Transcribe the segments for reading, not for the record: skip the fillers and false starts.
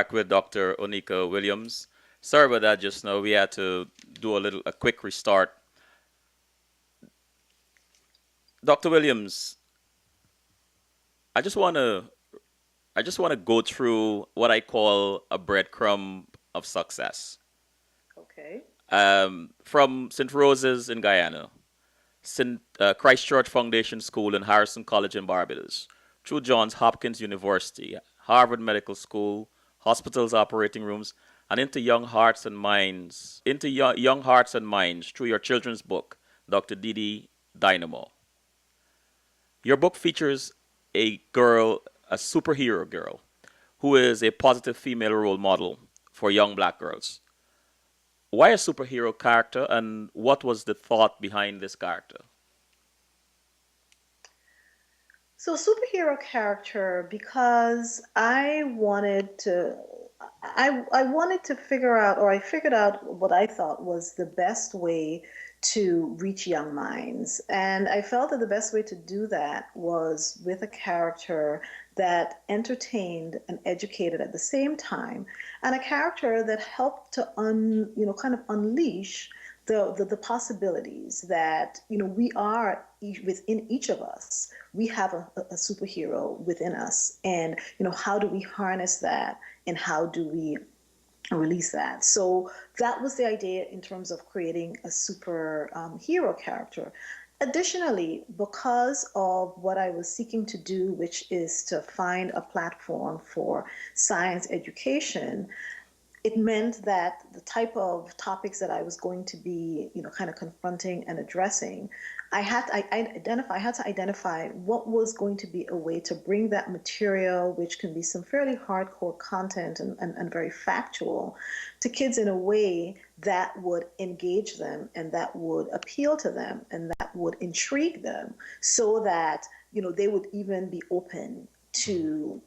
back with Dr. Oneeka Williams. Sorry about that just now. We had to do a quick restart. Dr. Williams, I just want to I just want to go through what I call a breadcrumb of success. Okay. From St. Rose's in Guyana, St. Christchurch Foundation School and Harrison College in Barbados, through Johns Hopkins University, Harvard Medical School, hospitals operating rooms, and into young hearts and minds through your children's book, Dr. Didi Dynamo. Your book features a superhero girl, who is a positive female role model for young black girls. Why a superhero character, and what was the thought behind this character? So superhero character because I wanted to figure out, or I figured out what I thought was the best way to reach young minds. And I felt that the best way to do that was with a character that entertained and educated at the same time, and a character that helped to kind of unleash the possibilities that we are within each of us. We have a superhero within us, and how do we harness that, and how do we release that? So that was the idea in terms of creating a super hero character. Additionally, because of what I was seeking to do, which is to find a platform for science education, it meant that the type of topics that I was going to be, kind of confronting and addressing, I had to identify what was going to be a way to bring that material, which can be some fairly hardcore content and very factual, to kids in a way that would engage them and that would appeal to them and that would intrigue them, so that they would even be open to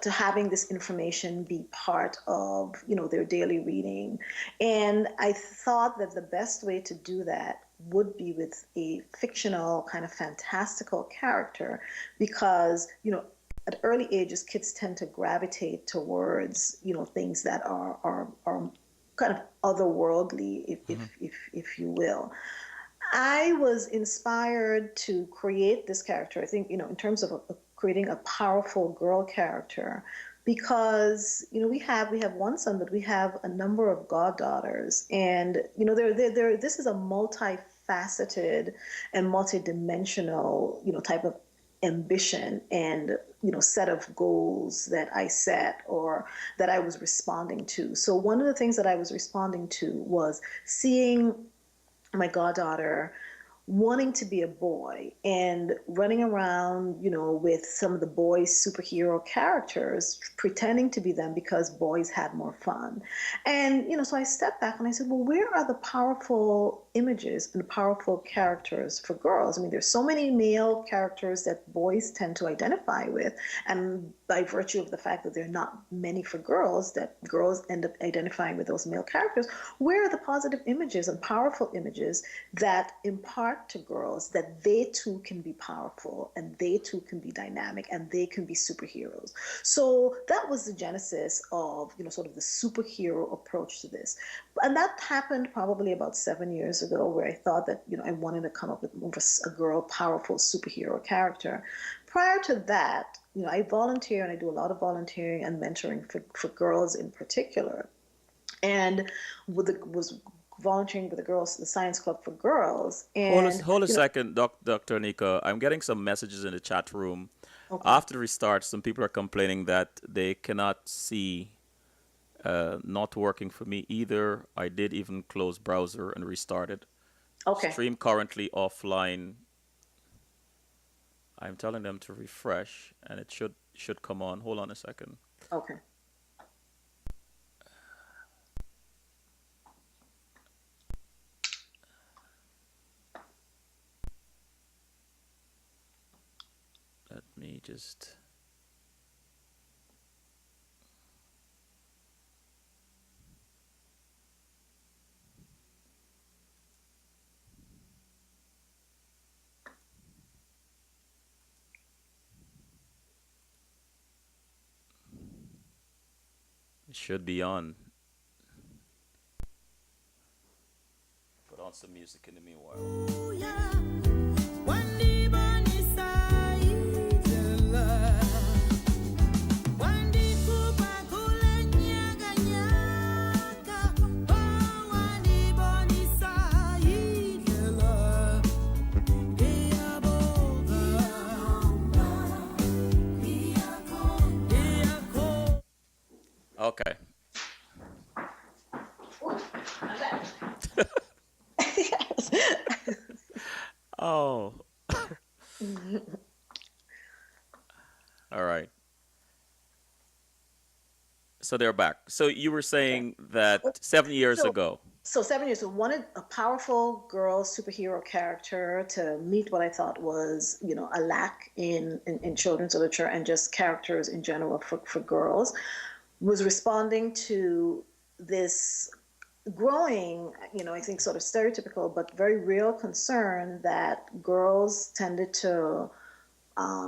to having this information be part of, their daily reading. And I thought that the best way to do that would be with a fictional kind of fantastical character, because, at early ages, kids tend to gravitate towards, things that are kind of otherworldly, if you will. I was inspired to create this character, I think, in terms of creating a powerful girl character, because, we have one son, but we have a number of goddaughters. And, this is a multifaceted and multidimensional, type of ambition and set of goals that I set, or that I was responding to. So one of the things that I was responding to was seeing my goddaughter wanting to be a boy and running around, with some of the boys' superhero characters, pretending to be them because boys had more fun. And, so I stepped back and I said, well, where are the powerful images and powerful characters for girls? I mean, there's so many male characters that boys tend to identify with. And by virtue of the fact that there are not many for girls, that girls end up identifying with those male characters, where are the positive images and powerful images that impart to girls that they too can be powerful and they too can be dynamic and they can be superheroes? So that was the genesis of, sort of the superhero approach to this. And that happened probably about 7 years ago, where I thought that, I wanted to come up with more of a girl powerful superhero character. Prior to that, I volunteer, and I do a lot of volunteering and mentoring for girls in particular. And was volunteering with the Science Club for Girls. And, Hold a second, Dr. Nika. I'm getting some messages in the chat room. okay, After the restart, some people are complaining that they cannot see, not working for me either. I did even close browser and restarted. okay, Stream currently offline. I'm telling them to refresh, and it should come on. Hold on a second. okay. Let me just. It should be on. Put on some music in the meanwhile. Okay. Oh, all right. So they're back. So you were Okay. saying that Oh, 7 years So, ago. so 7 years. So wanted a powerful girl superhero character to meet what I thought was, a lack in children's literature and just characters in general for girls. Was responding to this growing, I think sort of stereotypical but very real concern that girls tended to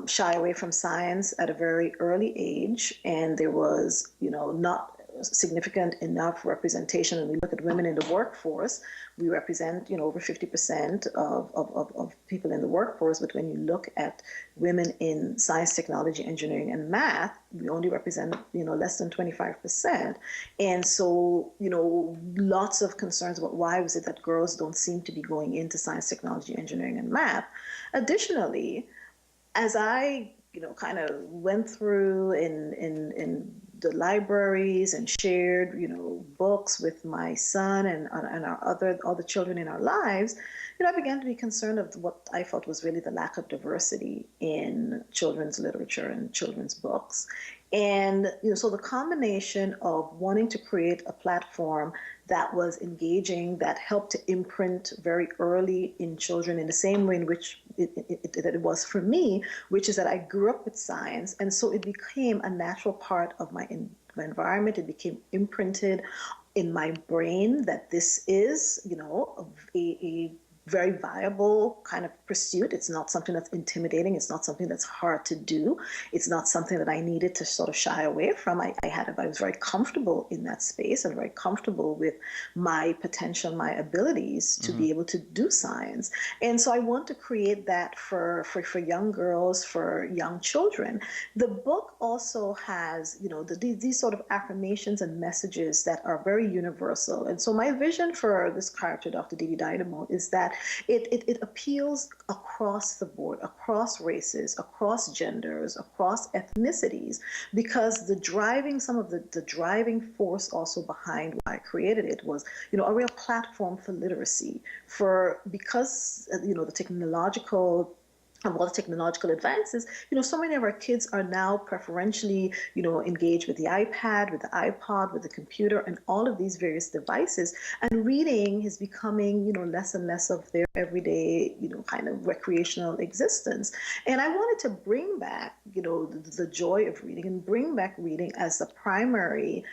shy away from science at a very early age, and there was, not significant enough representation. And we look at women in the workforce, we represent, over 50% of people in the workforce. But when you look at women in science, technology, engineering, and math, we only represent, less than 25%. And so, lots of concerns about why was it that girls don't seem to be going into science, technology, engineering, and math. Additionally, as I, kind of went through in the libraries and shared, books with my son and our other children in our lives, I began to be concerned of what I felt was really the lack of diversity in children's literature and children's books. And so the combination of wanting to create a platform that was engaging, that helped to imprint very early in children in the same way in which that it was for me, which is that I grew up with science, and so it became a natural part of my environment. It became imprinted in my brain that this is, a very viable kind of pursuit. It's not something that's intimidating. It's not something that's hard to do. It's not something that I needed to sort of shy away from. I was very comfortable in that space and very comfortable with my potential, my abilities to Hmm. be able to do science. And so I want to create that for young girls, for young children. The book also has, these sort of affirmations and messages that are very universal. And so my vision for this character, Dr. Didi Dynamo, is that it appeals across the board, across races, across genders, across ethnicities, because some of the driving force also behind why I created it was, a real platform for literacy, because, the technological of all the technological advances, so many of our kids are now preferentially, engaged with the iPad, with the iPod, with the computer, and all of these various devices. And reading is becoming, less and less of their everyday, kind of recreational existence. And I wanted to bring back, the joy of reading and bring back reading as the primary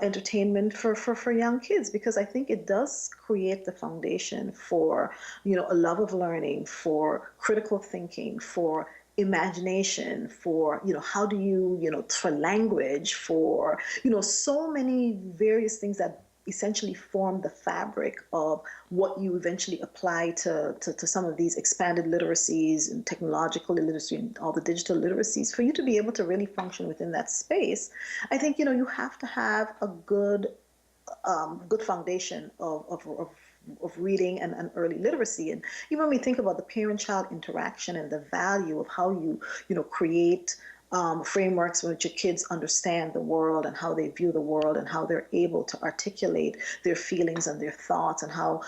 entertainment for young kids, because I think it does create the foundation for, a love of learning, for critical thinking, for imagination, for, how do you, for language, for, so many various things that essentially form the fabric of what you eventually apply to some of these expanded literacies and technological literacy and all the digital literacies. For you to be able to really function within that space, I think, you have to have a good foundation of reading and early literacy. And even when we think about the parent-child interaction and the value of how you create frameworks in which your kids understand the world and how they view the world and how they're able to articulate their feelings and their thoughts and how,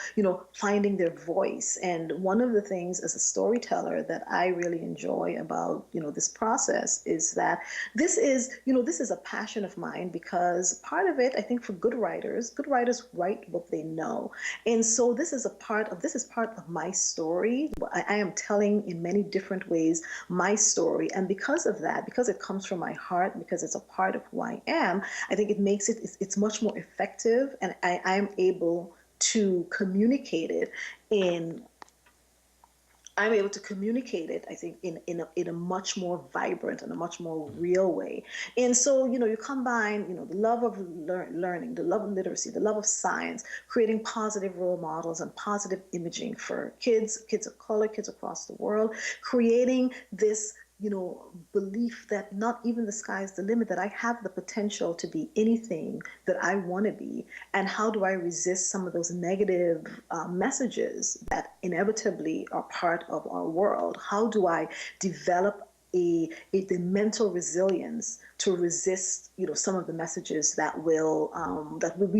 finding their voice. And one of the things as a storyteller that I really enjoy about, this process is that this is a passion of mine, because part of it, I think, for good writers write what they know. And so this is part of my story. I am telling in many different ways my story. And because of that, because it comes from my heart, because it's a part of who I am, I think it makes it's much more effective, and I am able to communicate it in I'm able to communicate it, I think, in a much more vibrant and a much more real way. And so, you combine, the love of learning, the love of literacy, the love of science, creating positive role models and positive imaging for kids of color, kids across the world, creating this belief that not even the sky is the limit, that I have the potential to be anything that I want to be. And how do I resist some of those negative messages that inevitably are part of our world? How do I develop the mental resilience to resist, some of the messages that we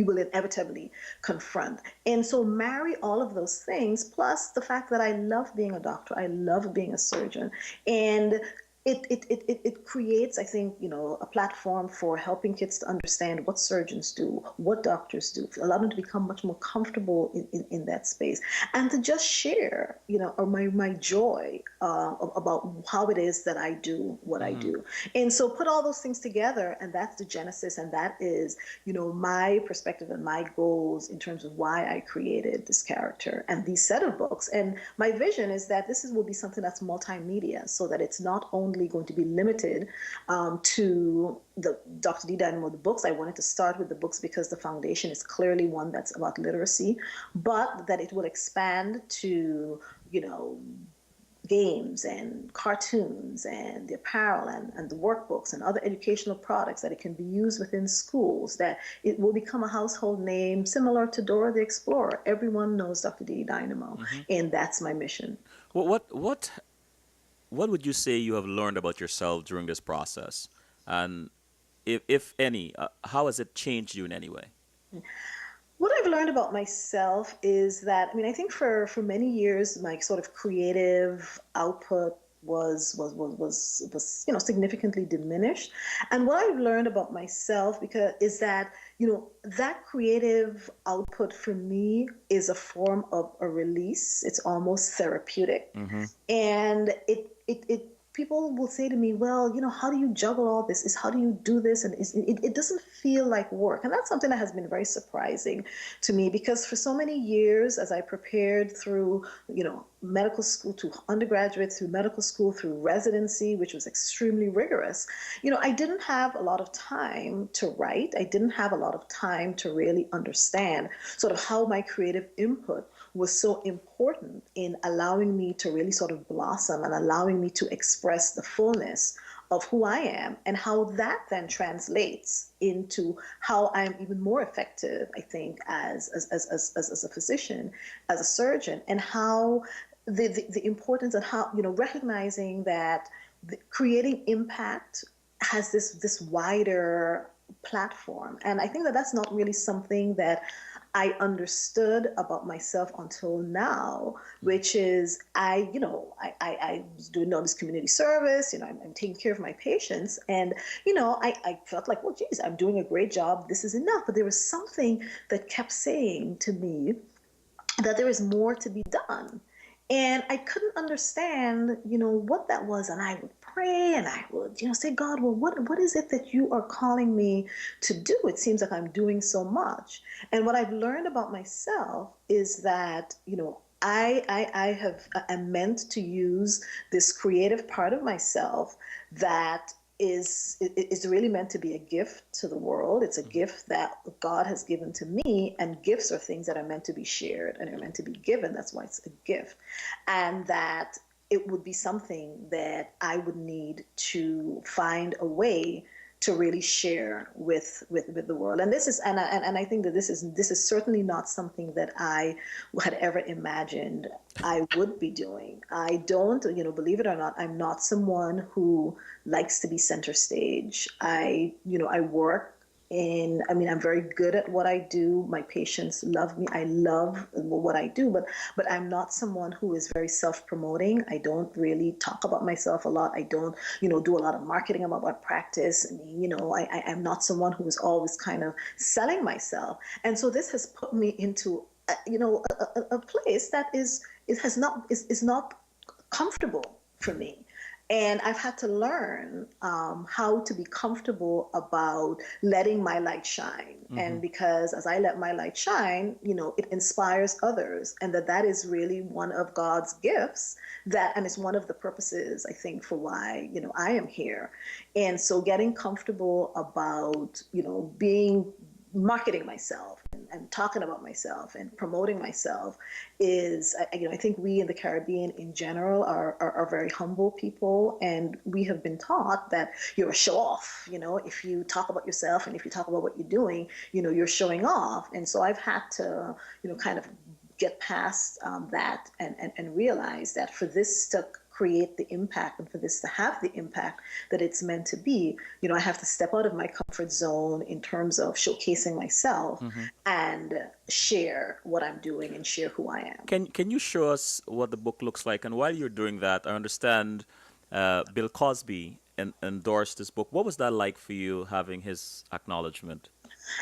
will inevitably confront. And so marry all of those things, plus the fact that I love being a doctor, I love being a surgeon, and it creates, I think, a platform for helping kids to understand what surgeons do, what doctors do, allow them to become much more comfortable in that space, and to just share, or my joy about how it is that I do what I Mm-hmm. do. And so put all those things together, and that's the genesis, and that is, my perspective and my goals in terms of why I created this character and these set of books. And my vision is that will be something that's multimedia, so that it's not only going to be limited to the Dr. D Dynamo, the books. I wanted to start with the books because the foundation is clearly one that's about literacy, but that it will expand to, you know, games and cartoons and the apparel and the workbooks and other educational products, that it can be used within schools, that it will become a household name similar to Dora the Explorer. Everyone knows Dr. D Dynamo, Mm-hmm. and that's my mission. What would you say you have learned about yourself during this process? And if any, how has it changed you in any way? What I've learned about myself is that, I mean, I think for many years my sort of creative output was significantly diminished. And what I've learned about myself, because is that, that creative output for me is a form of a release. It's almost therapeutic. Mm-hmm. And it people will say to me, well, how do you juggle all this? How do you do this? And it doesn't feel like work. And that's something that has been very surprising to me, because for so many years, as I prepared through, medical school, to undergraduate, through medical school, through residency, which was extremely rigorous, I didn't have a lot of time to write. I didn't have a lot of time to really understand sort of how my creative input was so important in allowing me to really sort of blossom and allowing me to express the fullness of who I am, and how that then translates into how I'm even more effective, I think, as a physician, as a surgeon, and how the importance, and how, recognizing that creating impact has this wider platform. And I think that that's not really something that I understood about myself until now, which is I was doing all this community service, I'm taking care of my patients, and I felt like, well, geez, I'm doing a great job. This is enough. But there was something that kept saying to me that there is more to be done. And I couldn't understand, what that was. And I would pray and I would, say, God, well, what is it that you are calling me to do? It seems like I'm doing so much. And what I've learned about myself is that, I have am meant to use this creative part of myself that is really meant to be a gift to the world. It's a gift that God has given to me, and gifts are things that are meant to be shared and are meant to be given. That's why it's a gift. And that it would be something that I would need to find a way to really share with the world. And this is, and I think that this is certainly not something that I had ever imagined I would be doing. I don't, believe it or not, I'm not someone who likes to be center stage. I work in, I mean, I'm very good at what I do. My patients love me. I love what I do, but I'm not someone who is very self-promoting. I don't really talk about myself a lot. I don't, do a lot of marketing about my practice. I mean, I'm not someone who is always kind of selling myself. And so this has put me into, a place that is not comfortable for me. And I've had to learn how to be comfortable about letting my light shine. Mm-hmm. And because as I let my light shine, it inspires others. And that is really one of God's gifts and it's one of the purposes, I think, for why, I am here. And so getting comfortable about, being marketing myself and talking about myself and promoting myself is, I think we in the Caribbean in general are very humble people, and we have been taught that you're a show off. If you talk about yourself and if you talk about what you're doing, you're showing off. And so I've had to, kind of get past that and realize that for this to create the impact and for this to have the impact that it's meant to be, I have to step out of my comfort zone in terms of showcasing myself Mm-hmm. and share what I'm doing and share who I am. Can you show us what the book looks like? And while you're doing that, I understand Bill Cosby endorsed this book. What was that like for you, having his acknowledgement?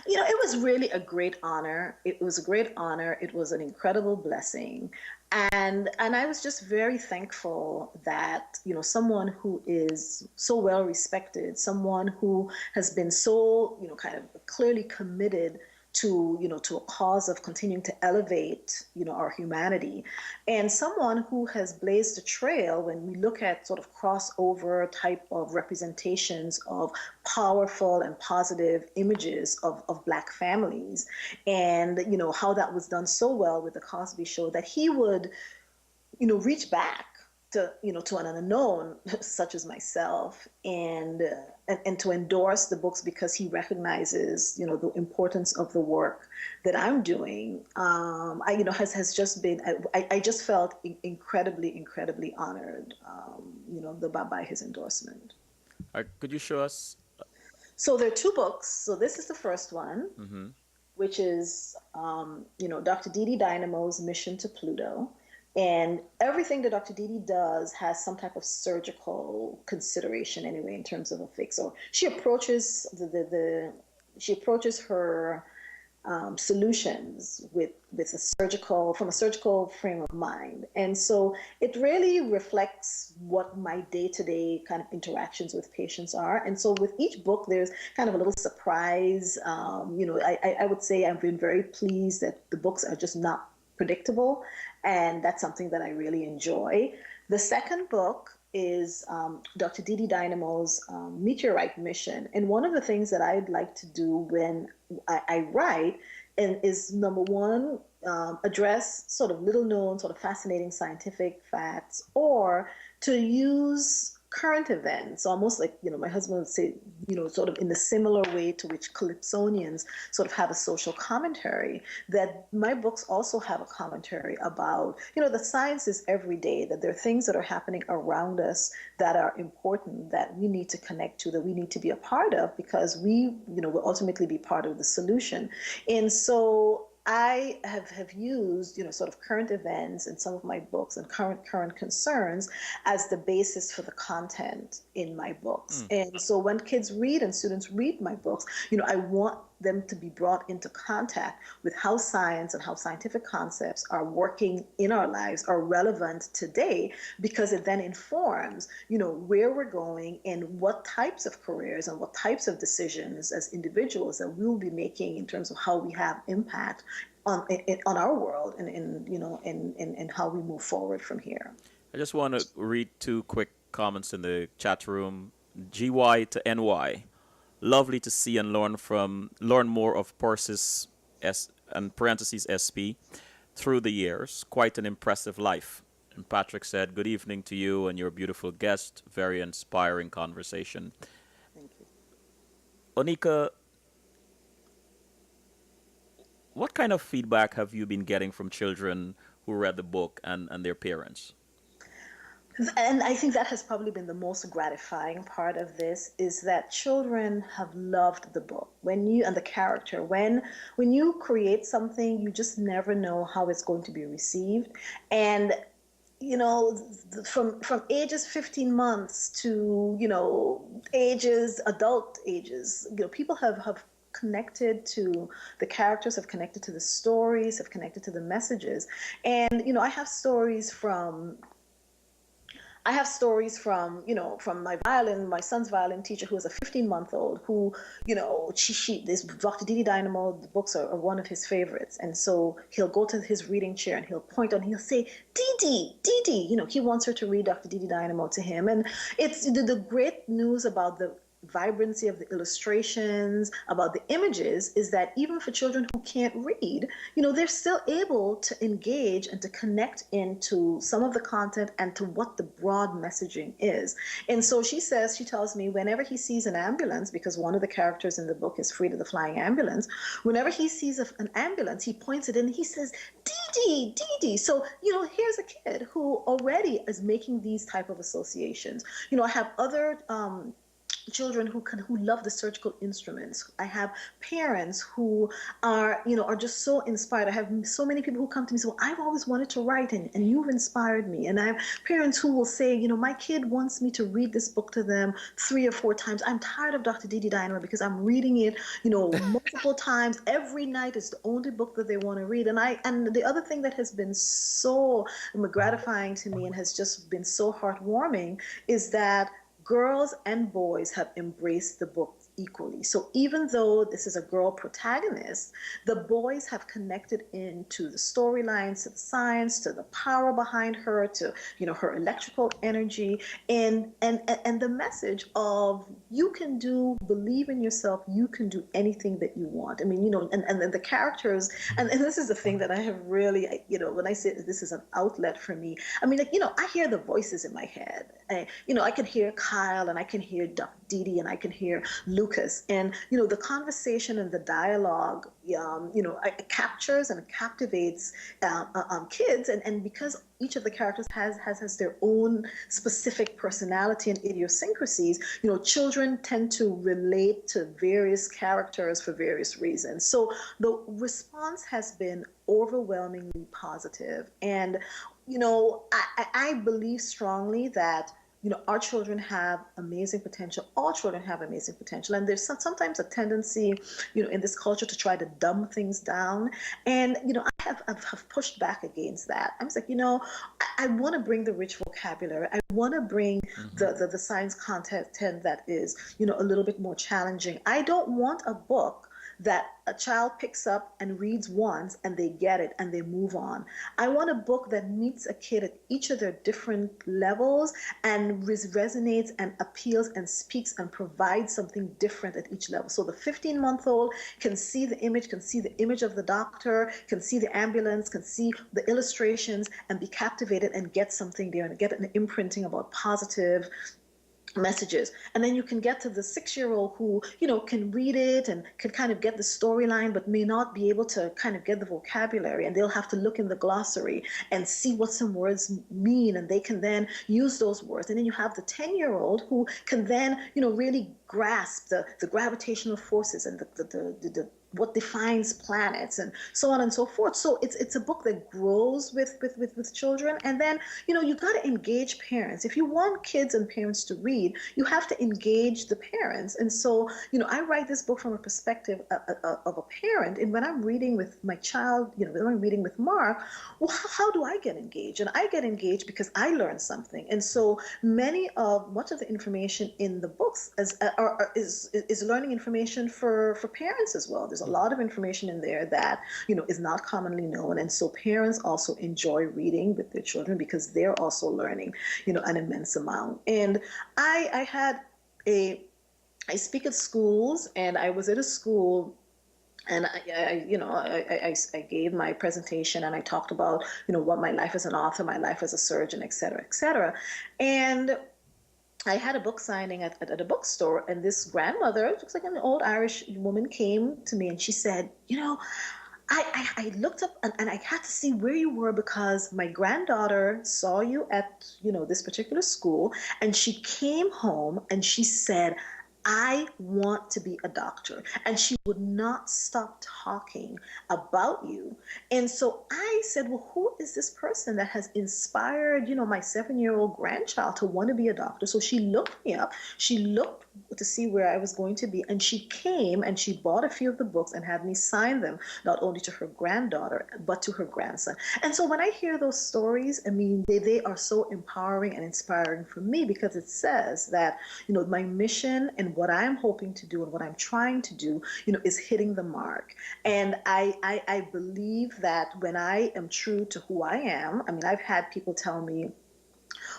It was really a great honor. It was a great honor. It was an incredible blessing. And I was just very thankful that, someone who is so well respected, someone who has been so, kind of clearly committed to a cause of continuing to elevate, our humanity, and someone who has blazed a trail when we look at sort of crossover type of representations of powerful and positive images of Black families, and how that was done so well with the Cosby Show, that he would reach back to an unknown such as myself, and to endorse the books because he recognizes the importance of the work that I'm doing. I has just been, I just felt incredibly honored, by his endorsement. Could you show us? So there are two books. So this is the first one, Mm-hmm. which is, Dr. Dee Dynamo's Mission to Pluto. And everything that Dr. Dee does has some type of surgical consideration anyway in terms of a fix. So she approaches she approaches her solutions with from a surgical frame of mind. And so it really reflects what my day-to-day kind of interactions with patients are. And so with each book, there's kind of a little surprise. I would say I've been very pleased that the books are just not predictable. And that's something that I really enjoy. The second book is Dr. Dee Dynamo's Meteorite Mission. And one of the things that I'd like to do when I write is, number one, address sort of little known, sort of fascinating scientific facts, or to use current events, almost like, my husband would say, sort of in the similar way to which Calypsonians sort of have a social commentary, that my books also have a commentary about, the science is every day, that there are things that are happening around us that are important, that we need to connect to, that we need to be a part of, because we, will ultimately be part of the solution. And so I have used, sort of current events in some of my books and current concerns as the basis for the content in my books. Mm. And so when kids read and students read my books, I want them to be brought into contact with how science and how scientific concepts are working in our lives, are relevant today, because it then informs, where we're going and what types of careers and what types of decisions as individuals that we'll be making in terms of how we have impact on our world, and how we move forward from here. I just want to read two quick comments in the chat room. GY to NY. Lovely to see and learn more of Persis S and parentheses SP through the years. Quite an impressive life. And Patrick said, "Good evening to you and your beautiful guest. Very inspiring conversation." Thank you. Oneeka, what kind of feedback have you been getting from children who read the book and their parents? And I think that has probably been the most gratifying part of this, is that children have loved the book. And the character, when you create something, you just never know how it's going to be received. And from ages 15 months to, adult ages, people have connected to the characters, have connected to the stories, have connected to the messages. And, I have stories from I have stories from, from my son's violin teacher who is a 15-month-old who, this Dr. Didi Dynamo, the books are one of his favorites. And so he'll go to his reading chair and he'll point and he'll say, Didi, Didi, he wants her to read Dr. Didi Dynamo to him. And it's the great news about the vibrancy of the illustrations, about the images, is that even for children who can't read, they're still able to engage and to connect into some of the content and to what the broad messaging is. And so she tells me whenever he sees an ambulance, because one of the characters in the book is Frida the flying ambulance, whenever he sees an ambulance, he points it in and he says, Dee Dee, Dee Dee. So, here's a kid who already is making these type of associations. I have other children who love the surgical instruments. I have parents who are just so inspired. I have so many people who come to me and say, well, I've always wanted to write, and you've inspired me. And I have parents who will say, my kid wants me to read this book to them 3 or 4 times. I'm tired of Dr. Didi Dynamo because I'm reading it, multiple times. Every night is the only book that they want to read. And the other thing that has been so gratifying to me and has just been so heartwarming is that girls and boys have embraced the book equally. So even though this is a girl protagonist, the boys have connected into the storylines, to the science, to the power behind her, to her electrical energy, and the message of you can believe in yourself, you can do anything that you want. I mean, and the characters, and this is the thing that I have really, when I say this is an outlet for me, I mean, I hear the voices in my head. I can hear Kyle, and I can hear Didi, and I can hear Lucas, and the conversation and the dialogue, it captures and captivates kids, and because each of the characters has their own specific personality and idiosyncrasies, children tend to relate to various characters for various reasons. So the response has been overwhelmingly positive, and I believe strongly that our children have amazing potential. All children have amazing potential. And there's sometimes a tendency, in this culture to try to dumb things down. And, I have pushed back against that. I'm just like, I want to bring the rich vocabulary. I want to bring the science content that is, a little bit more challenging. I don't want a book that a child picks up and reads once and they get it and they move on. I want a book that meets a kid at each of their different levels and resonates and appeals and speaks and provides something different at each level. So the 15-month-old can see the image of the doctor, can see the ambulance, can see the illustrations and be captivated and get something there and get an imprinting about positive messages. And then you can get to the 6-year-old who can read it and can kind of get the storyline but may not be able to kind of get the vocabulary, and they'll have to look in the glossary and see what some words mean, and they can then use those words. And then you have the 10-year-old who can then really grasp the gravitational forces and the what defines planets and so on and so forth. So it's a book that grows with children. And then you got to engage parents. If you want kids and parents to read, you have to engage the parents. And so I write this book from a perspective of a parent, and when I'm reading with my child, when I'm reading with Mark, well, how do I get engaged? And I get engaged because I learned something. And so much of the information in the books is learning information for parents as well. There's a lot of information in there that is not commonly known, and so parents also enjoy reading with their children because they're also learning an immense amount. And I speak at schools, and I was at a school, and I gave my presentation, and I talked about what my life as an author, my life as a surgeon, et cetera, et cetera. And I had a book signing at a bookstore, and this grandmother, it looks like an old Irish woman, came to me and she said, I looked up and I had to see where you were because my granddaughter saw you at, this particular school, and she came home and she said, I want to be a doctor. And she would not stop talking about you. And so I said, well, who is this person that has inspired, my 7-year-old grandchild to want to be a doctor? So she looked me up. She looked to see where I was going to be. And she came and she bought a few of the books and had me sign them, not only to her granddaughter, but to her grandson. And so when I hear those stories, I mean, they are so empowering and inspiring for me, because it says that, my mission and what I'm hoping to do and what I'm trying to do, is hitting the mark. And I believe that when I am true to who I am, I mean, I've had people tell me,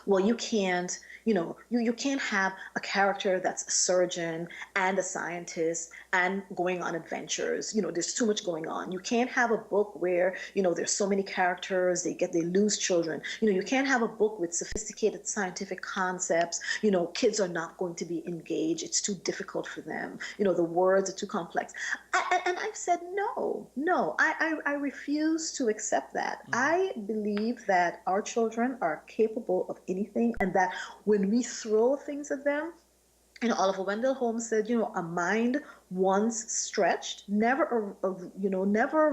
well, you can't, you can't have a character that's a surgeon and a scientist and going on adventures. There's too much going on. You can't have a book where, there's so many characters, they lose children. You can't have a book with sophisticated scientific concepts. Kids are not going to be engaged. It's too difficult for them. The words are too complex. And I've said, no, I refuse to accept that. I believe that our children are capable of anything, and that when we throw things at them, Oliver Wendell Holmes said, a mind once stretched never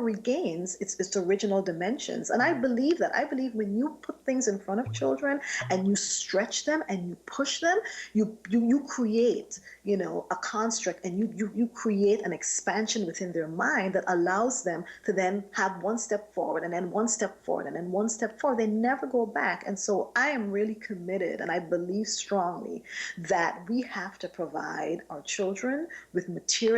regains its original dimensions. And I believe that. I believe when you put things in front of children and you stretch them and you push them, you create, a construct, and you create an expansion within their mind that allows them to then have one step forward and then one step forward and then one step forward. They never go back. And so I am really committed, and I believe strongly that we have to provide our children with material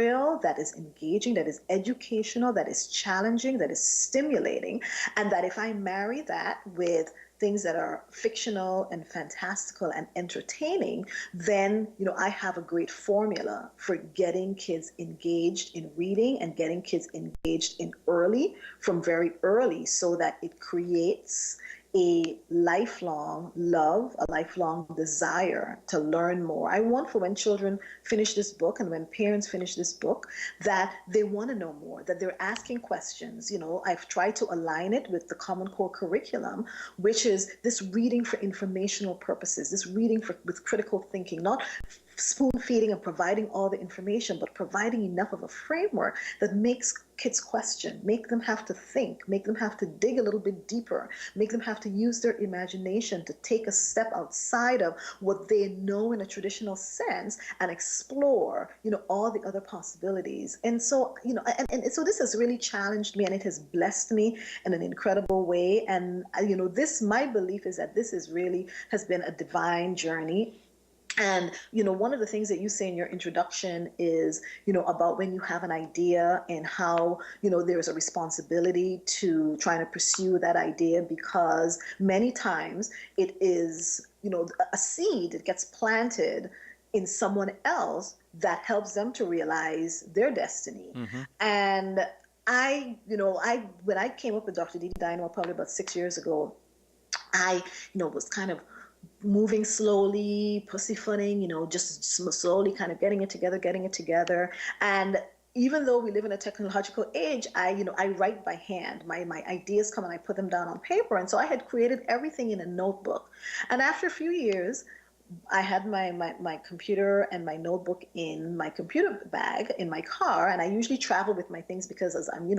that is engaging, that is educational, that is challenging, that is stimulating, and that if I marry that with things that are fictional and fantastical and entertaining, then I have a great formula for getting kids engaged in reading and getting kids engaged in from very early, so that it creates a lifelong love, a lifelong desire to learn more. I want for when children finish this book and when parents finish this book, that they want to know more, that they're asking questions. I've tried to align it with the Common Core curriculum, which is this reading for informational purposes, this reading with critical thinking, not spoon feeding and providing all the information, but providing enough of a framework that makes kids question, make them have to think, make them have to dig a little bit deeper, make them have to use their imagination to take a step outside of what they know in a traditional sense and explore, all the other possibilities. And so, and so this has really challenged me, and it has blessed me in an incredible way. And, my belief is that this has been a divine journey. And, one of the things that you say in your introduction is, about when you have an idea and how, there's a responsibility to trying to pursue that idea, because many times it is, a seed that gets planted in someone else that helps them to realize their destiny. Mm-hmm. And when I came up with Dr. Didi Dynamo probably about 6 years ago, I, was kind of moving slowly, pussyfooting, just slowly kind of getting it together. And even though we live in a technological age, I write by hand. My ideas come and I put them down on paper. And so I had created everything in a notebook. And after a few years, I had my computer and my notebook in my computer bag in my car, and I usually travel with my things because as I'm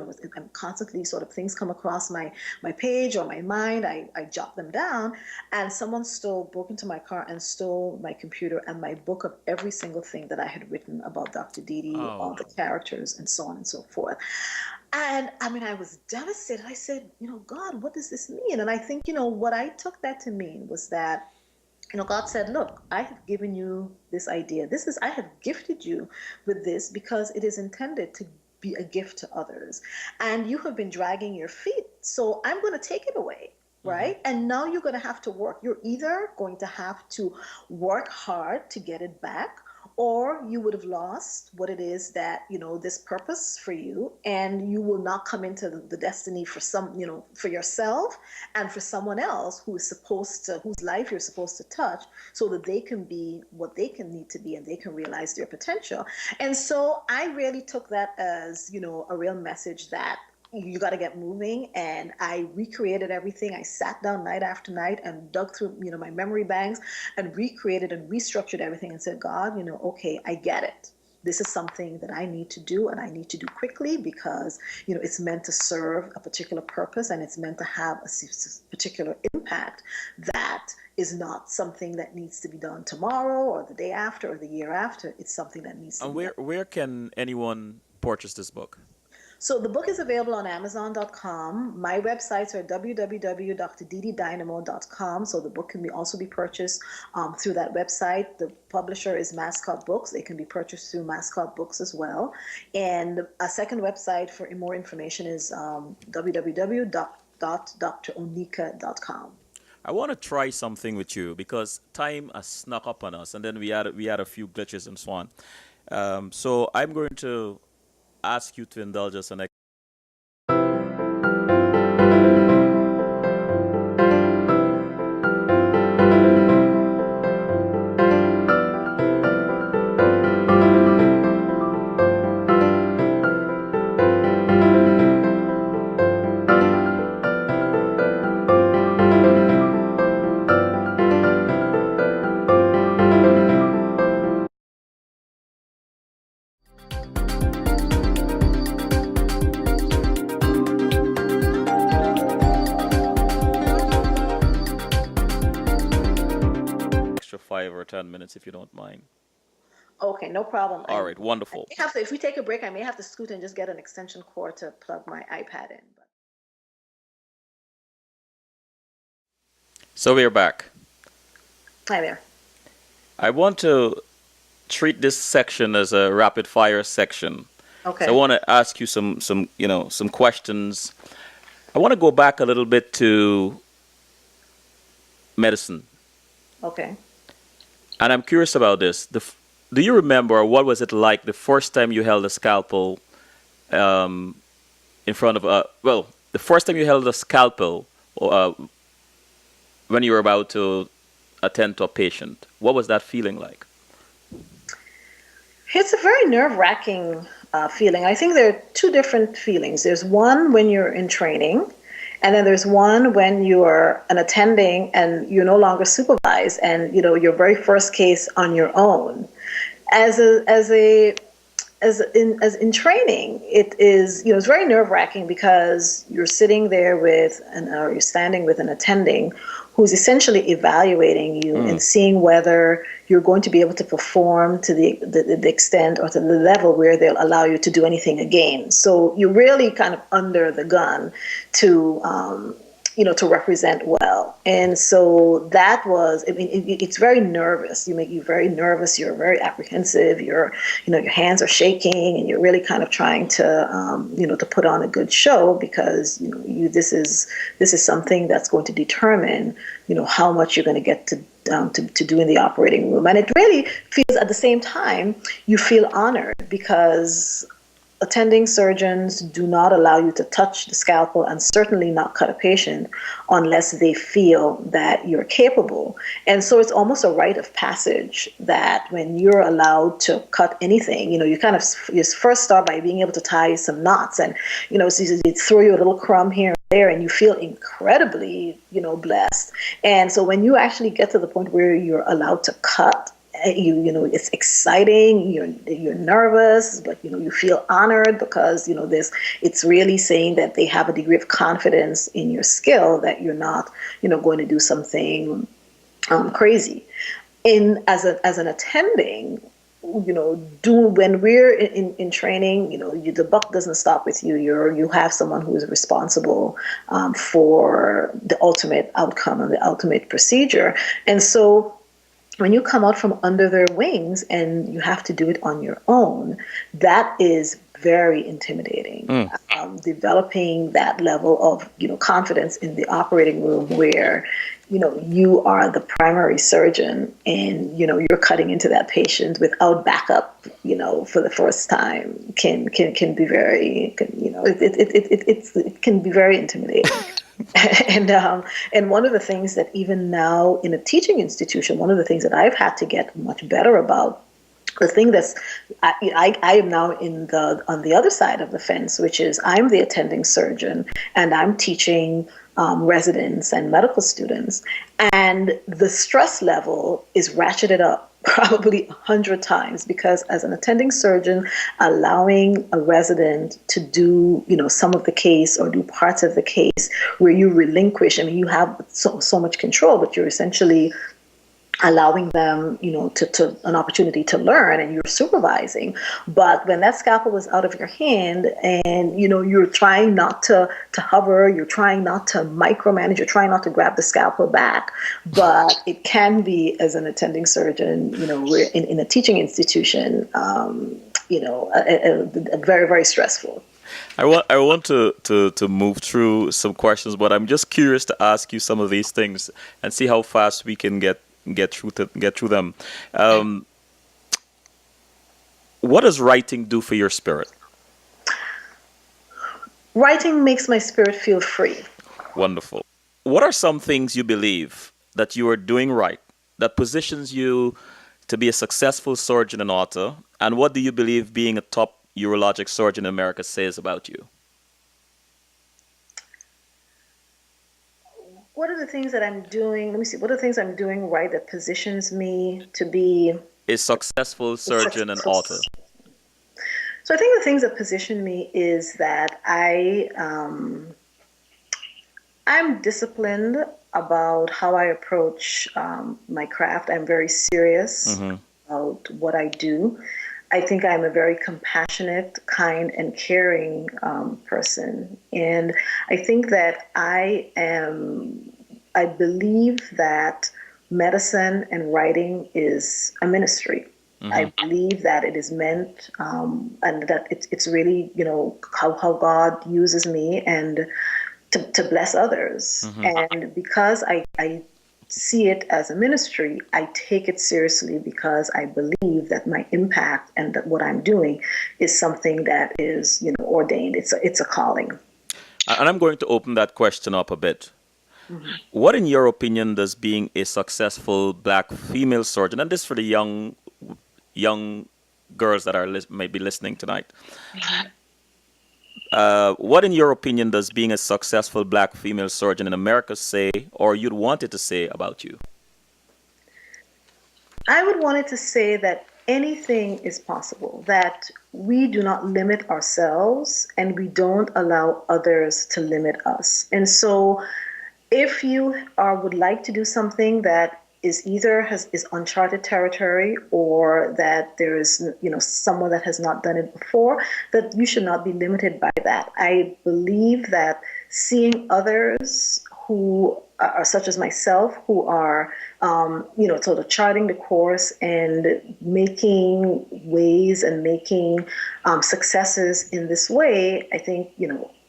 constantly sort of things come across my page or my mind, I jot them down, and someone broke into my car and stole my computer and my book of every single thing that I had written about Dr. Didi, all Oh. the characters and so on and so forth. And I mean, I was devastated. I said, God, what does this mean? And I think, what I took that to mean was that God said, look, I have given you this idea. I have gifted you with this because it is intended to be a gift to others. And you have been dragging your feet. So I'm going to take it away. Mm-hmm. Right. And now you're going to have to work. You're either going to have to work hard to get it back, or you would have lost what it is that, this purpose for you, and you will not come into the destiny for for yourself and for someone else whose life you're supposed to touch, so that they can be what they can need to be and they can realize their potential. And so I really took that as, a real message that you got to get moving. And I recreated everything. I sat down night after night and dug through, my memory banks and recreated and restructured everything and said, God, okay, I get it. this is something that I need to do and I need to do quickly because, it's meant to serve a particular purpose and it's meant to have a particular impact. That is not something that needs to be done tomorrow or the day after or the year after. It's something that needs to And be done. where can anyone purchase this book? So the book is available on Amazon.com. My websites are www.drdynamo.com. So the book can also be purchased through that website. The publisher is Mascot Books. It can be purchased through Mascot Books as well. And a second website for more information is www.droneka.com. I want to try something with you because time has snuck up on us, and then we had a few glitches and so on. So I'm going to ask you to indulge us an extra 5 or 10 minutes if you don't mind. Okay, no problem. All right, wonderful. If we take a break, I may have to scoot and just get an extension cord to plug my iPad in. So we're back. Hi there. I want to treat this section as a rapid fire section. Okay. So I want to ask you some questions. I want to go back a little bit to medicine. Okay. And I'm curious about this. Do you remember what was it like the first time you held a scalpel in front of the first time you held a scalpel when you were about to attend to a patient? What was that feeling like? It's a very nerve-wracking feeling. I think there are two different feelings. There's one when you're in training, and then there's one when you're an attending and you're no longer supervised and your very first case on your own. As in training, it is it's very nerve-wracking because you're sitting there or you're standing with an attending who's essentially evaluating you and seeing whether you're going to be able to perform to the extent or to the level where they'll allow you to do anything again. So you're really kind of under the gun to to represent well. And so that was, it's very nervous. You make you very nervous. You're very apprehensive. Your hands are shaking and you're really kind of trying to, to put on a good show because, this is something that's going to determine, how much you're going to get to do in the operating room. And it really feels at the same time, you feel honored because attending surgeons do not allow you to touch the scalpel and certainly not cut a patient unless they feel that you're capable. And so it's almost a rite of passage that when you're allowed to cut anything, you first start by being able to tie some knots and, so they throw you a little crumb here and there and you feel incredibly, blessed. And so when you actually get to the point where you're allowed to cut, it's exciting, you're nervous, but you feel honored because it's really saying that they have a degree of confidence in your skill that you're not going to do something crazy. As an attending, when we're in training, the buck doesn't stop with you. You have someone who is responsible for the ultimate outcome and the ultimate procedure. And so when you come out from under their wings and you have to do it on your own, that is very intimidating. Developing that level of confidence in the operating room where you are the primary surgeon and you're cutting into that patient without backup for the first time can be very it can be very intimidating. And one of the things that even now in a teaching institution, one of the things that I've had to get much better about, the thing that's I am now on the other side of the fence, which is I'm the attending surgeon and I'm teaching residents and medical students, and the stress level is ratcheted up probably 100 times, because as an attending surgeon, allowing a resident to do, some of the case or do parts of the case where you relinquish, I mean, you have so much control, but you're essentially allowing them, to an opportunity to learn, and you're supervising. But when that scalpel is out of your hand, and you're trying not to hover, you're trying not to micromanage, you're trying not to grab the scalpel back. But it can be, as an attending surgeon, we're in a teaching institution, very, very stressful. I want to move through some questions, but I'm just curious to ask you some of these things and see how fast we can get through them. Um, what does writing do for your spirit? Writing makes my spirit feel free. Wonderful. What are some things you believe that you are doing right that positions you to be a successful surgeon and author? And what do you believe being a top urologic surgeon in America says about you? What are the things that I'm doing? Let me see. What are the things I'm doing right that positions me to be A successful a surgeon and successful? author. So I think the things that position me is that I'm disciplined about how I approach my craft. I'm very serious Hmm. about what I do. I think I'm a very compassionate, kind, and caring person. And I think that I believe that medicine and writing is a ministry. Hmm. I believe that it is meant, and that it's really, how God uses me, and to bless others. Hmm. And because I see it as a ministry, I take it seriously, because I believe that my impact and that what I'm doing is something that is, ordained. It's a calling. And I'm going to open that question up a bit. What, in your opinion, does being a successful black female surgeon, and this for the young girls that are maybe listening tonight, what, in your opinion, does being a successful black female surgeon in America say, or you'd want it to say about you? I would want it to say that anything is possible, that we do not limit ourselves, and we don't allow others to limit us. And so if you would like to do something that is uncharted territory, or that there is, someone that has not done it before, that you should not be limited by that. I believe that seeing others who are such as myself, who are, sort of charting the course and making ways and making successes in this way, I think,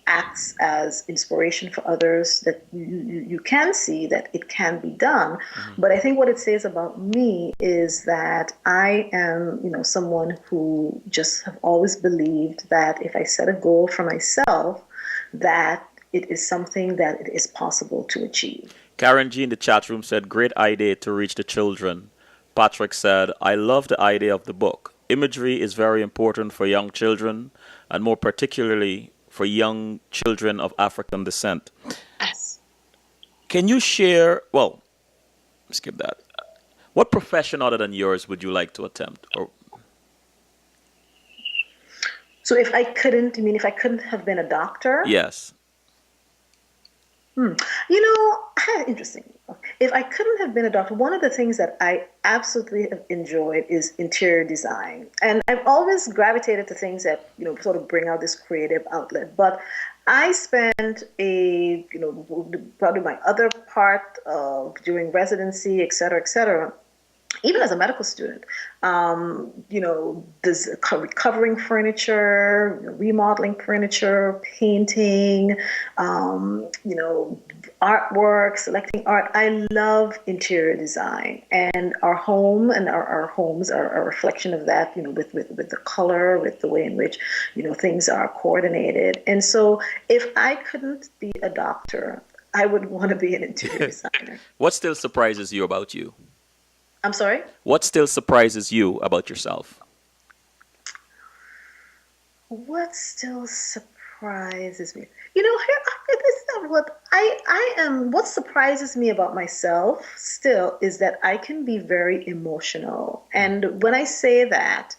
acts as inspiration for others, that you can see that it can be done. Hmm. But I think what it says about me is that I am, someone who just have always believed that if I set a goal for myself, that it is something that it is possible to achieve. Karen G in the chat room said, great idea to reach the children. Patrick said, I love the idea of the book. Imagery is very important for young children, and more particularly for young children of African descent. Yes. Can you share, well, skip that. What profession other than yours would you like to attempt? Or So if I couldn't, you mean if I couldn't have been a doctor? yes. Hmm. Interesting. If I couldn't have been a doctor, one of the things that I absolutely have enjoyed is interior design. And I've always gravitated to things that, sort of bring out this creative outlet. But I spent probably my other part of during residency, et cetera, even as a medical student, there's recovering furniture, remodeling furniture, painting, artwork, selecting art. I love interior design, and our home and our homes are a reflection of that. With the color, with the way in which things are coordinated. And so, if I couldn't be a doctor, I would want to be an interior designer. What still surprises you about you? I'm sorry? What still surprises you about yourself? What still surprises me? Here, this is what I am, what surprises me about myself still is that I can be very emotional. And when I say that,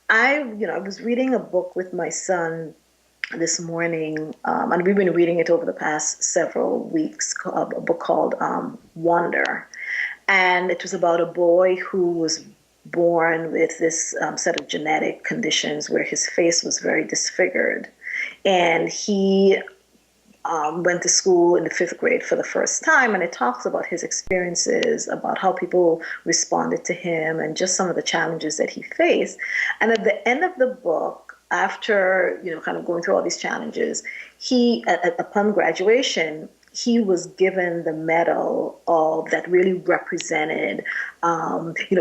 I was reading a book with my son this morning, and we've been reading it over the past several weeks, a book called Wonder. And it was about a boy who was born with this set of genetic conditions where his face was very disfigured. And he went to school in the fifth grade for the first time, and it talks about his experiences, about how people responded to him, and just some of the challenges that he faced. And at the end of the book, after kind of going through all these challenges, upon graduation, he was given the medal of that really represented,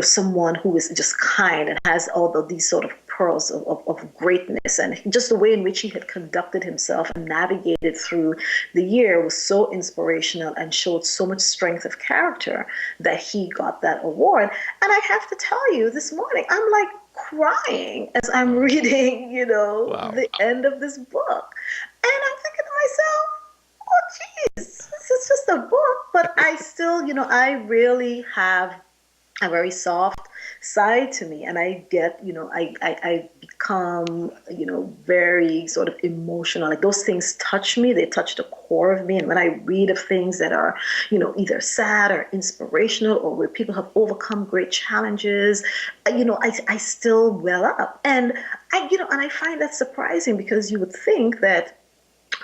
someone who is just kind and has all of these sort of pearls of greatness, and just the way in which he had conducted himself and navigated through the year was so inspirational and showed so much strength of character that he got that award. And I have to tell you, this morning, I'm like crying as I'm reading, Wow. the end of this book. And I'm thinking to myself, oh, geez, this is just a book, but I still, I really have a very soft side to me, and I get, I become, very sort of emotional. Like those things touch me, they touch the core of me. And when I read of things that are, either sad or inspirational, or where people have overcome great challenges, I still well up. And and I find that surprising, because you would think that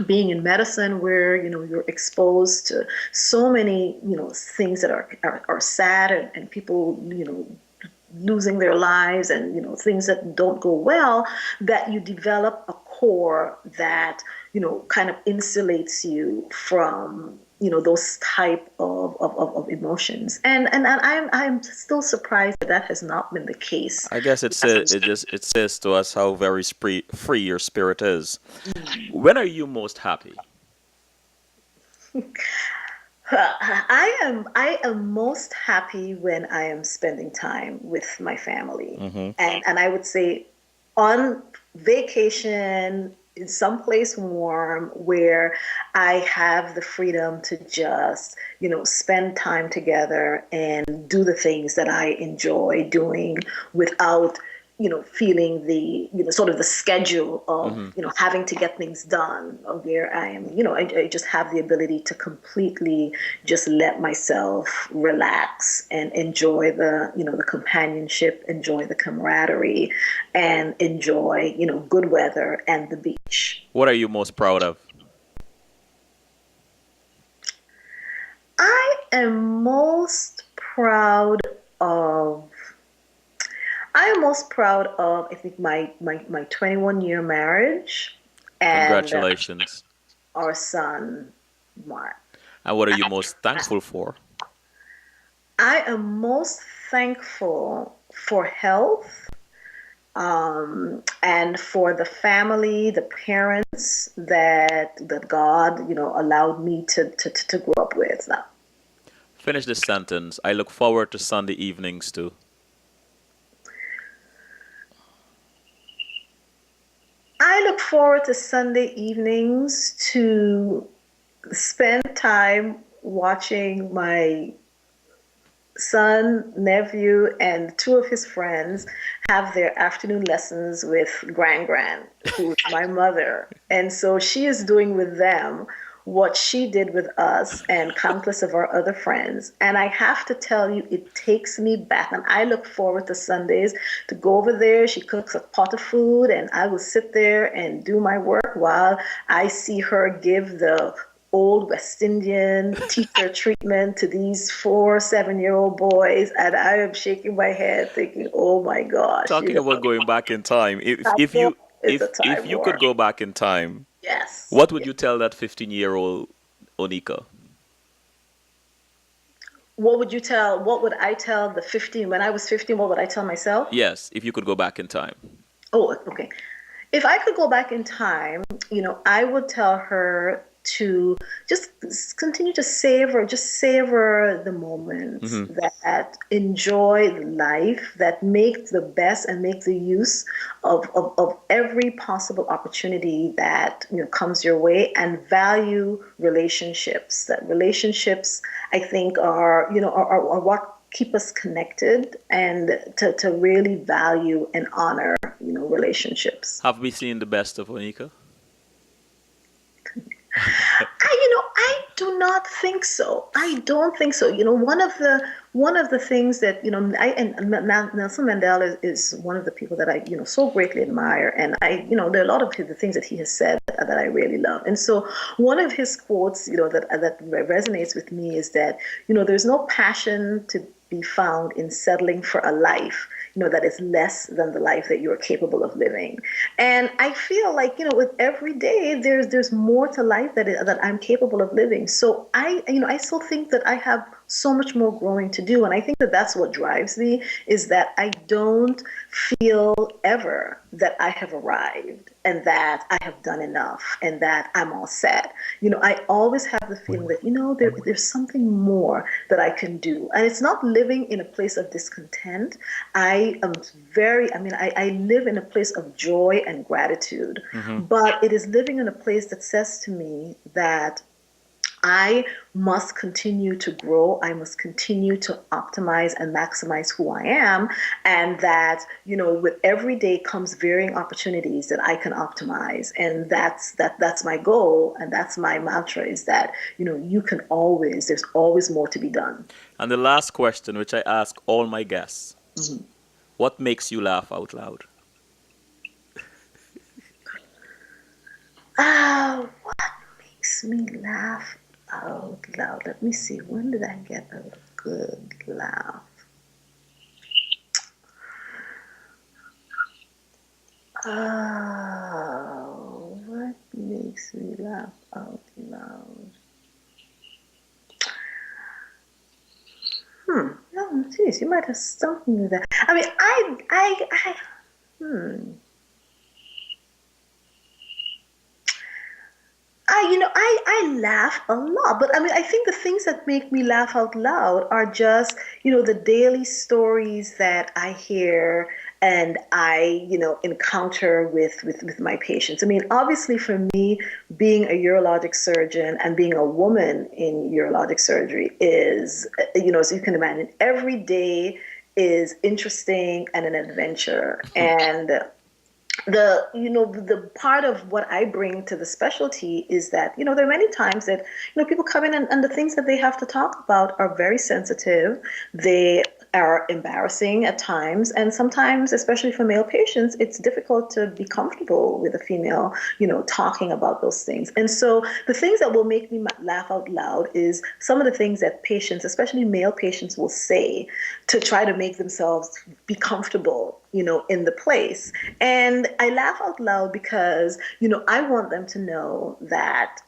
being in medicine, where you're exposed to so many things that are sad, and people losing their lives, and things that don't go well, that you develop a core that kind of insulates you from those type of emotions. And I'm still surprised that that has not been the case. I guess it says to us how very free your spirit is. When are you most happy? I am most happy when I am spending time with my family. Hmm. And I would say on vacation in some place warm, where I have the freedom to just, spend time together and do the things that I enjoy doing without feeling the, sort of the schedule of, Hmm. having to get things done, where I am, I just have the ability to completely just let myself relax and enjoy the companionship, enjoy the camaraderie, and enjoy, good weather and the beach. What are you most proud of? I am most proud of I am most proud of, I think, my 21-year marriage, and Congratulations. our son, Mark. And what are you most thankful for? I am most thankful for health, and for the family, the parents that God, allowed me to grow up with. Finish this sentence. I look forward to Sunday evenings too. I look forward to Sunday evenings to spend time watching my son, nephew, and two of his friends have their afternoon lessons with Gran, who's my mother. And so she is doing with them what she did with us and countless of our other friends. And I have to tell you, it takes me back. And I look forward to Sundays to go over there. She cooks a pot of food, and I will sit there and do my work while I see her give the old West Indian teacher treatment to these 4 7-year-old boys. And I am shaking my head thinking, oh my gosh, Talking about going back in time, I know it's a if time you could war. go back in time, Yes. what would you tell that 15-year-old Oneeka? What would I tell the 15, when I was 15, what would I tell myself? Yes, if you could go back in time. Oh, okay. If I could go back in time, I would tell her to just continue to savor the moments, Hmm. that enjoy life, that make the best and make the use of every possible opportunity that comes your way, and value relationships. That relationships, I think, are what keep us connected, and to really value and honor relationships. Have we seen the best of Onika? I do not think so. I don't think so. One of the things that Nelson Mandela is one of the people that I so greatly admire, and there are a lot of the things that he has said that I really love. And so one of his quotes that resonates with me is that there's no passion to be found in settling for a life that is less than the life that you're capable of living. And I feel like with every day there's more to life that I'm capable of living. So I still think that I have so much more growing to do, and I think that that's what drives me, is that I don't feel ever that I have arrived and that I have done enough and that I'm all set. I always have the feeling that there's something more that I can do, and it's not living in a place of discontent. I live in a place of joy and gratitude, Hmm. but it is living in a place that says to me that I must continue to grow. I must continue to optimize and maximize who I am. And that, with every day comes varying opportunities that I can optimize. And that's my goal. And that's my mantra, is that, there's always more to be done. And the last question, which I ask all my guests: Mhm. what makes you laugh out loud? What makes me laugh out loud? Let me see. When did I get a good laugh? What makes me laugh out loud? No, geez, you might have stumped me with that. I mean, hmm. I laugh a lot, but I mean, I think the things that make me laugh out loud are just, the daily stories that I hear and I encounter with my patients. I mean, obviously for me, being a urologic surgeon and being a woman in urologic surgery is, as you can imagine, every day is interesting and an adventure. And the part of what I bring to the specialty is that there are many times that people come in, and the things that they have to talk about are very sensitive. They are embarrassing at times, and sometimes, especially for male patients, it's difficult to be comfortable with a female talking about those things. And so the things that will make me laugh out loud is some of the things that patients, especially male patients, will say to try to make themselves be comfortable in the place. And I laugh out loud because, I want them to know that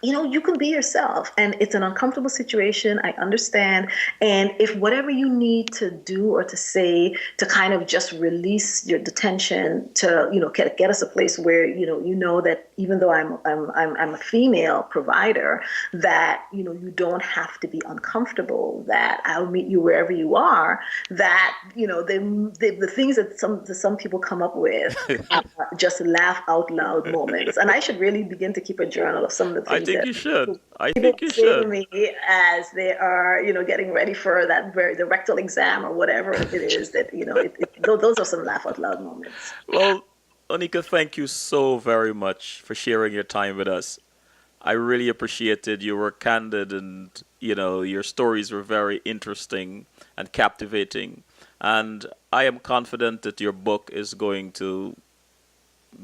you can be yourself, and it's an uncomfortable situation. I understand. And if whatever you need to do or to say to kind of just release your detention to, get us a place where, that even though I'm a female provider, that, you don't have to be uncomfortable, that I'll meet you wherever you are, that, the things that some people come up with are just laugh out loud moments. And I should really begin to keep a journal of some of the I things think that you should. I people think you say to should. me as they are, getting ready for the rectal exam or whatever it is that, those are some laugh out loud moments. Well, Onika, thank you so very much for sharing your time with us. I really appreciated you were candid, and your stories were very interesting and captivating. And I am confident that your book is going to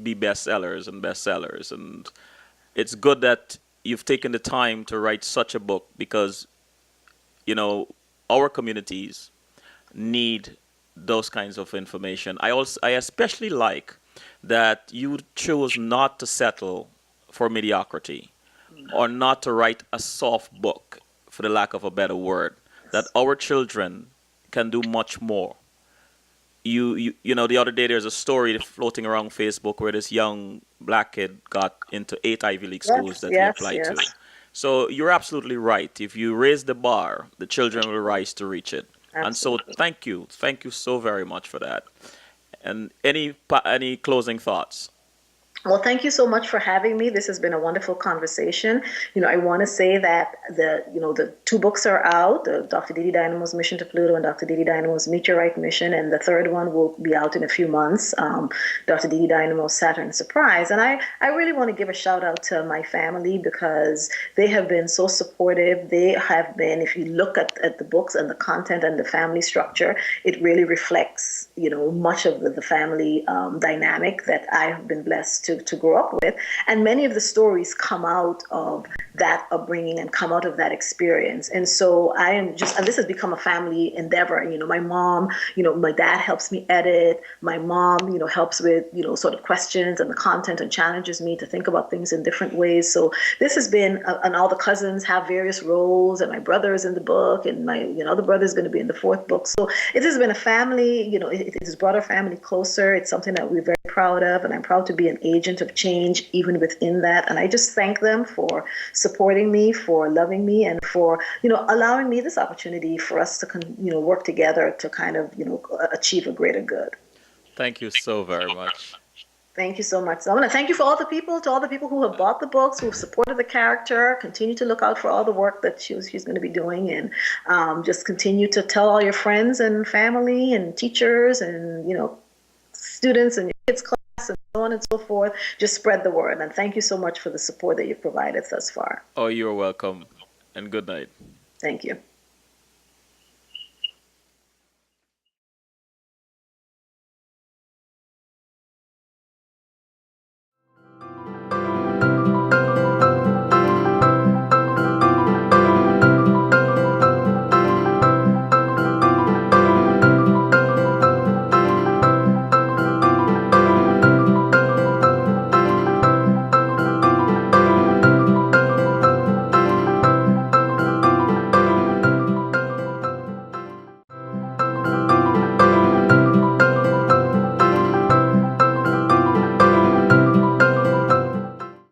be bestsellers and bestsellers. And it's good that you've taken the time to write such a book, because you know our communities need those kinds of information. I especially like that you chose not to settle for mediocrity, or not to write a soft book, for the lack of a better word, that our children can do much more. you know, the other day there's a story floating around Facebook where this young black kid got into 8 Ivy League schools Yes, that he yes, applied to. yes. So you're absolutely right. If you raise the bar, the children will rise to reach it. And so Absolutely. thank you so very much for that. And any closing thoughts? Well, thank you so much for having me. This has been a wonderful conversation. I want to say that the two books are out, Dr. Didi Dynamo's Mission to Pluto and Dr. Didi Dynamo's Meteorite Mission, and the third one will be out in a few months, Dr. Didi Dynamo's Saturn Surprise. And I really want to give a shout out to my family because they have been so supportive. They have been, if you look at the books and the content and the family structure, it really reflects, much of the family dynamic that I have been blessed to grow up with. And many of the stories come out of that upbringing and come out of that experience. And so and this has become a family endeavor. My mom, my dad helps me edit. My mom, helps with, sort of questions and the content and challenges me to think about things in different ways. So this has been, and all the cousins have various roles, and my brother is in the book, and my, other brother is going to be in the fourth book. So it has been a family, it has brought our family closer. It's something that we're very proud of, and I'm proud to be an agent of change even within that. And I just thank them for supporting me, for loving me, and for allowing me this opportunity for us to work together to kind of achieve a greater good. Thank you so very much. Thank you so much. So I want to thank you for all the people who have bought the books, who have supported the character. Continue to look out for all the work that she's going to be doing, and just continue to tell all your friends and family and teachers and students and your kids' class and so on and so forth. Just spread the word. And thank you so much for the support that you've provided thus far. Oh, you're welcome. And good night. Thank you.